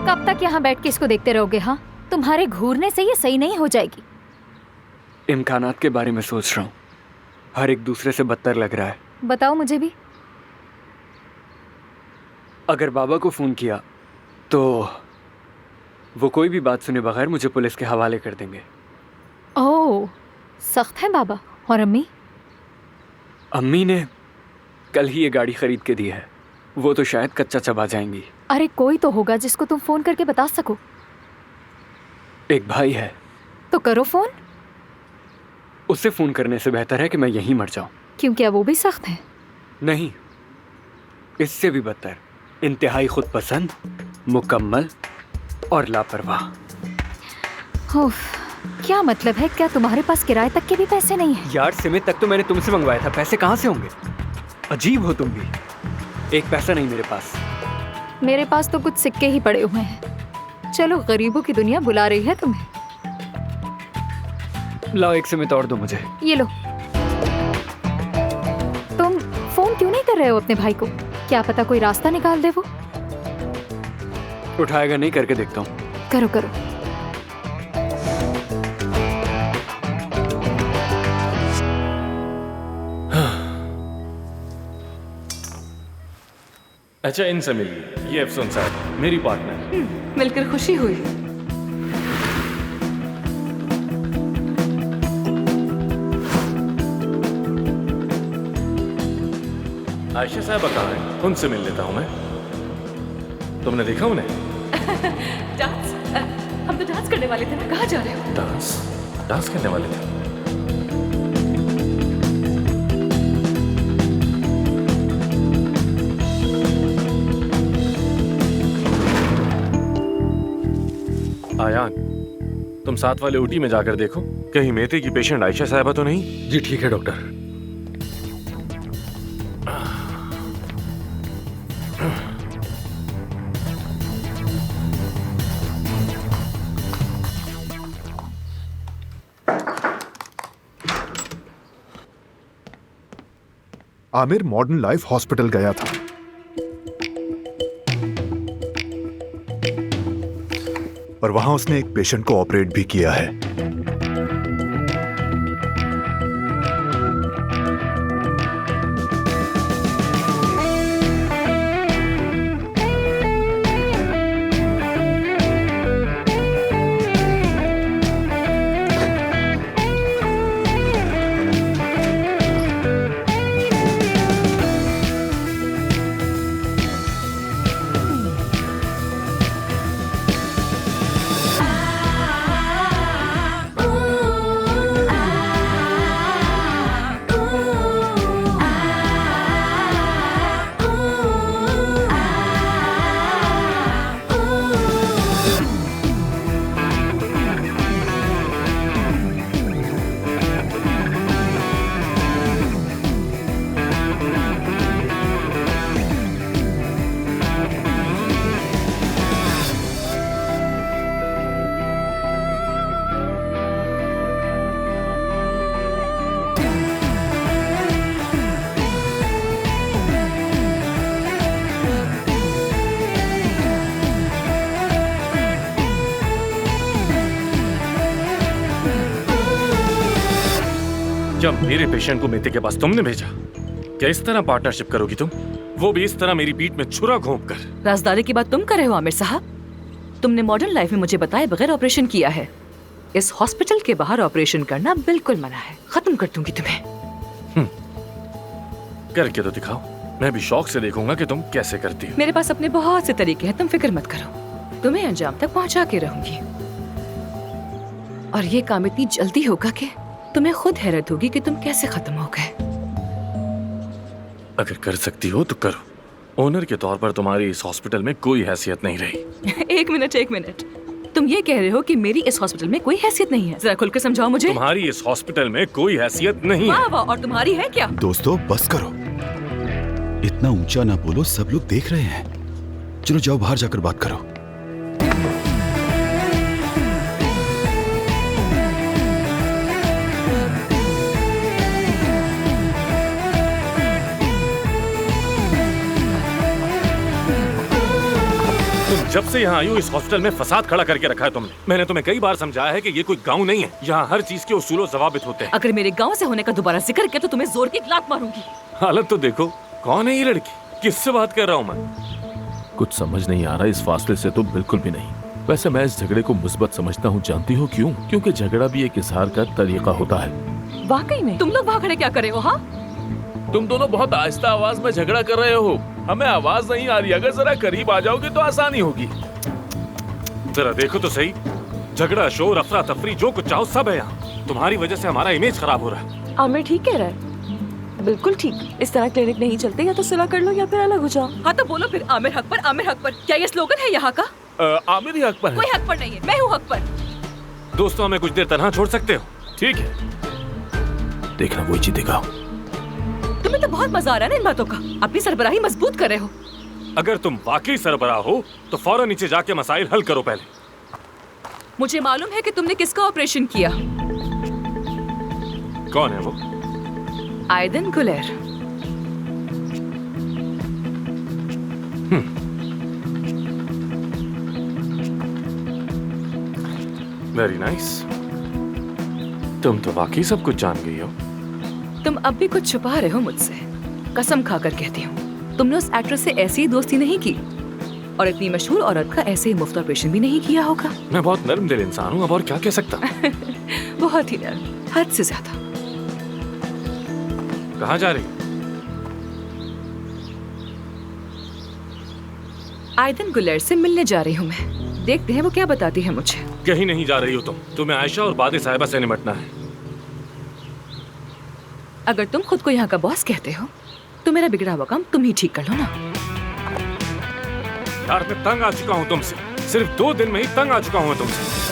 कब तक यहाँ बैठ के इसको देखते रहोगे? हाँ, तुम्हारे घूरने से ये सही नहीं हो जाएगी। इम्कानात के बारे में सोच रहा हूँ, हर एक दूसरे से बदतर लग रहा है। बताओ मुझे भी। अगर बाबा को फ़ोन किया तो वो कोई भी बात सुने बगैर मुझे पुलिस के हवाले कर देंगे। ओह, सख्त है बाबा। और अम्मी? अम्मी ने कल ही ये गाड़ी खरीद के दी है, वो तो शायद कच्चा चबा जाएंगी। अरे कोई तो होगा जिसको तुम फोन करके बता सको। एक भाई है। तो करो फोन। उससे फ़ोन करने से बेहतर है कि मैं यहीं मर जाऊं। क्यों, क्या वो भी सख्त है? नहीं, इससे भी बदतर, इंतहाई खुद पसंद, मुकम्मल और लापरवाह। उफ, क्या मतलब है? क्या तुम्हारे पास किराए तक के भी पैसे नहीं हैं? यार सिमित तक तो मैंने तुमसे मंगवाया था, पैसे कहाँ से होंगे? अजीब हो तुम भी, एक पैसा नहीं मेरे पास। मेरे पास तो कुछ सिक्के ही पड़े हुए हैं। चलो, गरीबों की दुनिया बुला रही है तुम्हें। लाओ एक सिमित और दो मुझे। ये लो। तुम फोन क्यों नहीं कर रहे हो अपने भाई को? क्या पता कोई रास्ता निकाल दे वो। उठाएगा नहीं, करके देखता हूँ। करो करो। अच्छा, इनसे मिलिए, ये अफसून साहब मेरी पार्टनर। मिलकर खुशी हुई। आयशा साहब कहाँ हैं? उनसे मिल लेता हूँ मैं। तुमने देखा उन्हें? डांस? हम तो डांस करने वाले थे ना, कहाँ जा रहे हो? डांस? डांस करने वाले थे? आयान, तुम साथ वाले ऊटी में जाकर देखो, कहीं मेते की पेशेंट आयशा साहबा तो नहीं? जी ठीक है doctor. Aamir modern life hospital गया था और वहां उसने एक पेशेंट को ऑपरेट भी किया है। जब मेरे पेशेंट को मेते के पास तुमने भेजा, क्या इस तरह पार्टनरशिप करोगी तुम? वो भी इस तरह मेरी पीठ में छुरा घोंप कर। राजदारी की बात तुम कर रहे हो आमिर साहब? तुमने मॉडर्न लाइफ में मुझे बताए बगैर ऑपरेशन किया है। इस हॉस्पिटल के बाहर ऑपरेशन करना बिल्कुल मना है। खत्म कर दूंगी तुम्हें। करके तो दिखाओ, मैं भी शौक से देखूंगा कि तुम कैसे करती हो। मेरे पास अपने बहुत से तरीके हैं, तुम फिक्र मत करो। तुम्हें अंजाम तक पहुंचा के रहूंगी। और ये काम इतनी जल्दी होगा कि तुम्हें खुद हैरत होगी कि तुम कैसे खत्म हो गए। अगर कर सकती हो तो करो। ओनर के तौर पर तुम्हारी इस हॉस्पिटल में कोई हैसियत नहीं रही। एक मिनट, तुम ये कह रहे हो कि मेरी इस हॉस्पिटल में कोई हैसियत नहीं है? जरा खुलकर समझाओ मुझे। तुम्हारी इस हॉस्पिटल में कोई हैसियत नहीं है। वाह वाह, और तुम्हारी है क्या? दोस्तों बस करो, इतना ऊंचा ना बोलो, सब लोग देख रहे हैं। चलो जाओ बाहर जाकर बात करो। जब से यहाँ आई हूँ इस हॉस्टल में फसाद खड़ा करके रखा है तुमने। मैंने तुम्हें कई बार समझाया है कि ये कोई गांव नहीं है, यहाँ हर चीज के उसूलों जवाबित होते हैं। अगर मेरे गांव से होने का दोबारा जिक्र किया तो तुम्हें जोर की एक लात मारूंगी। हालत तो देखो, कौन है ये लड़की, किससे बात कर रहा हूँ मैं? कुछ समझ नहीं आ रहा इस फासले से तो बिल्कुल भी नहीं। वैसे मैं इस झगड़े को मुस्बत समझता हूँ, जानती हो क्यों? क्योंकि झगड़ा भी एक इजहार का तरीका होता है। वाकई में तुम लोग वहाँ खड़े क्या कर रहे हो? हाँ, तुम दोनों बहुत आहिस्ता आवाज में झगड़ा कर रहे हो, हमें आवाज नहीं आ रही। अगर जरा करीब आ जाओगे तो आसानी होगी। जरा देखो तो सही, झगड़ा, शोर, अफरा तफरी, जो कुछ चाहो सब है यहाँ। तुम्हारी वजह से हमारा इमेज खराब हो रहा है। आमिर ठीक कह रहा है, बिल्कुल ठीक। इस तरह क्लिनिक नहीं चलते, या तो सुलह कर लो या फिर अलग हो जाओ। हाँ तो बोलो फिर, आमिर हक पर, आमिर हक पर। क्या ये स्लोगन है यहाँ का? आमिर ही हक पर है। कोई हक पर नहीं है, मैं हूँ हक पर। दोस्तों, हमें कुछ देर तनहा छोड़ सकते हो? ठीक है, देखना वही जीतेगा। तुम्हें तो बहुत मजा आ रहा है ना इन बातों का। अपनी सरबराही मजबूत कर रहे हो। अगर तुम वाकई सरबराह हो तो फौरन नीचे जाके मसाइल हल करो पहले। मुझे मालूम है कि तुमने किसका ऑपरेशन किया। कौन है वो? आयदन गुलेर। Very nice. तुम तो वाकई सब कुछ जान गई हो। तुम अब भी कुछ छुपा रहे हो मुझसे। कसम खाकर कहती हूँ, तुमने उस एक्ट्रेस से ऐसी ही दोस्ती नहीं की और इतनी मशहूर औरत का ऐसे ही मुफ्त ऑपरेशन भी नहीं किया होगा। मैं बहुत नर्म दिल इंसान हूँ, अब और क्या कह सकता हूँ। बहुत ही नर्म, हद से ज्यादा। कहाँ जा रही? आयदन गुलेर से मिलने जा रही हूँ मैं। देखते हैं वो क्या बताती है मुझे। कहीं नहीं जा रही हो तुम। तुम्हें आयशा और बादे साहिबा से निपटना है। अगर तुम खुद को यहाँ का बॉस कहते हो तो मेरा बिगड़ा हुआ काम तुम ही ठीक कर लो ना। यार मैं तंग आ चुका हूँ तुमसे। सिर्फ 2 दिन में ही तंग आ चुका हूँ तुमसे।